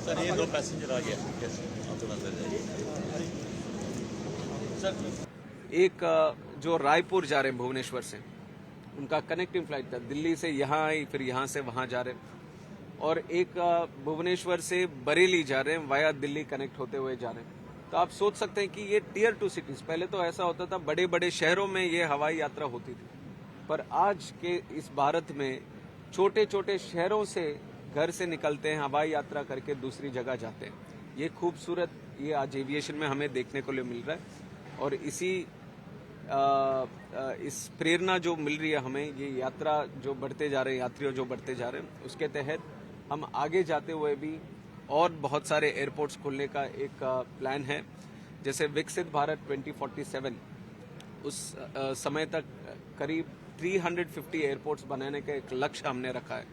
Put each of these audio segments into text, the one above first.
Sir ये 2 passenger आ गया, कैसे आप थोड़ा अंदर जाइए सर। एक जो रायपुर जा रहे हैं भुवनेश्वर से, उनका कनेक्टिंग फ्लाइट था, दिल्ली से यहाँ आई, फिर यहाँ से वहाँ जा रहे हैं। और एक भुवनेश्वर से बरेली जा रहे हैं, वाया दिल्ली कनेक्ट होते हुए जा रहे हैं। तो आप सोच सकते हैं कि ये टियर 2 सिटीज, पहले तो ऐसा होता था बड़े बड़े शहरों में ये हवाई यात्रा होती थी, पर आज के इस भारत में छोटे छोटे शहरों से घर से निकलते हैं, हवाई यात्रा करके दूसरी जगह जाते हैं। ये खूबसूरत ये आज एविएशन में हमें देखने को मिल रहा है। और इस प्रेरणा जो मिल रही है हमें, ये यात्रा जो बढ़ते जा रहे हैं, यात्रियों जो बढ़ते जा रहे हैं, उसके तहत हम आगे जाते हुए भी और बहुत सारे एयरपोर्ट्स खोलने का एक प्लान है। जैसे विकसित भारत 2047, उस समय तक करीब 350 एयरपोर्ट्स बनाने का एक लक्ष्य हमने रखा है।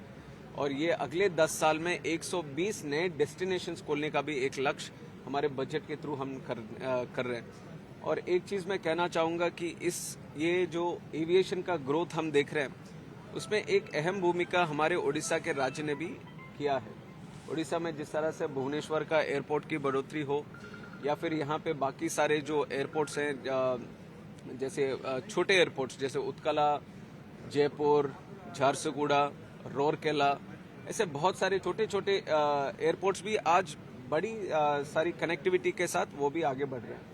और ये अगले 10 साल में 120 नए डेस्टिनेशंस खोलने का भी एक लक्ष्य हमारे बजट के थ्रू हम कर रहे हैं। और एक चीज़ मैं कहना चाहूँगा कि ये जो एविएशन का ग्रोथ हम देख रहे हैं, उसमें एक अहम भूमिका हमारे उड़ीसा के राज्य ने भी किया है। उड़ीसा में जिस तरह से भुवनेश्वर का एयरपोर्ट की बढ़ोतरी हो, या फिर यहाँ पे बाकी सारे जो एयरपोर्ट्स हैं, जैसे छोटे एयरपोर्ट्स जैसे उत्कला, जयपुर, झारसुगुड़ा, रोरकेला, ऐसे बहुत सारे छोटे छोटे एयरपोर्ट्स भी आज बड़ी सारी कनेक्टिविटी के साथ वो भी आगे बढ़ रहे हैं।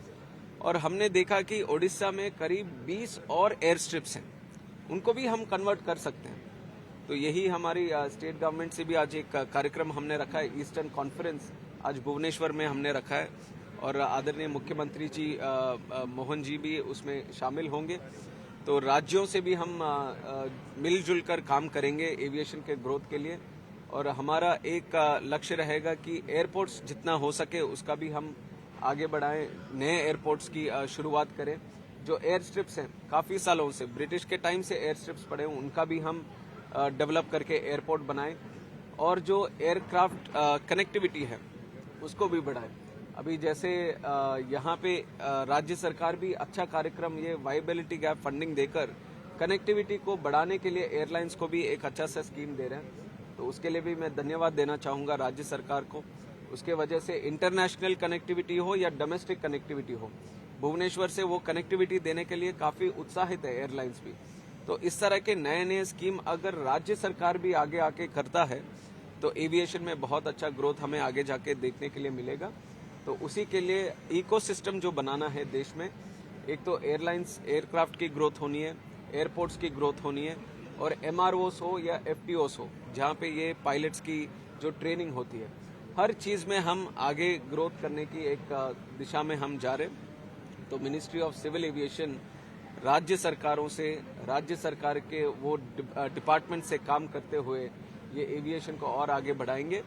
और हमने देखा कि ओडिशा में करीब 20 और एयर स्ट्रिप्स हैं, उनको भी हम कन्वर्ट कर सकते हैं। तो यही हमारी स्टेट गवर्नमेंट से भी आज एक कार्यक्रम हमने रखा है, ईस्टर्न कॉन्फ्रेंस आज भुवनेश्वर में हमने रखा है। और आदरणीय मुख्यमंत्री जी मोहन जी भी उसमें शामिल होंगे। तो राज्यों से भी हम मिलजुल कर काम करेंगे एविएशन के ग्रोथ के लिए। और हमारा एक लक्ष्य रहेगा कि एयरपोर्ट्स जितना हो सके उसका भी हम आगे बढ़ाएं, नए एयरपोर्ट्स की शुरुआत करें। जो एयर स्ट्रिप्स हैं, काफ़ी सालों से ब्रिटिश के टाइम से एयर स्ट्रिप्स पड़े हैं, उनका भी हम डेवलप करके एयरपोर्ट बनाएं। और जो एयरक्राफ्ट कनेक्टिविटी है उसको भी बढ़ाएं। अभी जैसे यहाँ पे राज्य सरकार भी अच्छा कार्यक्रम, ये वायबिलिटी गैप फंडिंग देकर कनेक्टिविटी को बढ़ाने के लिए एयरलाइंस को भी एक अच्छा सा स्कीम दे रहे हैं। तो उसके लिए भी मैं धन्यवाद देना चाहूँगा राज्य सरकार को। उसके वजह से इंटरनेशनल कनेक्टिविटी हो या डोमेस्टिक कनेक्टिविटी हो, भुवनेश्वर से वो कनेक्टिविटी देने के लिए काफ़ी उत्साहित है एयरलाइंस भी। तो इस तरह के नए नए स्कीम अगर राज्य सरकार भी आगे आके करता है तो एविएशन में बहुत अच्छा ग्रोथ हमें आगे जाके देखने के लिए मिलेगा। तो उसी के लिए इकोसिस्टम जो बनाना है देश में, एक तो एयरलाइंस एयरक्राफ्ट की ग्रोथ होनी है, एयरपोर्ट्स की ग्रोथ होनी है, और MROs हो या FTOs हो, जहाँ पे ये पायलट्स की जो ट्रेनिंग होती है, हर चीज़ में हम आगे ग्रोथ करने की एक दिशा में हम जा रहे हैं। तो मिनिस्ट्री ऑफ सिविल एविएशन राज्य सरकारों से, राज्य सरकार के वो डिपार्टमेंट से काम करते हुए ये एविएशन को और आगे बढ़ाएंगे।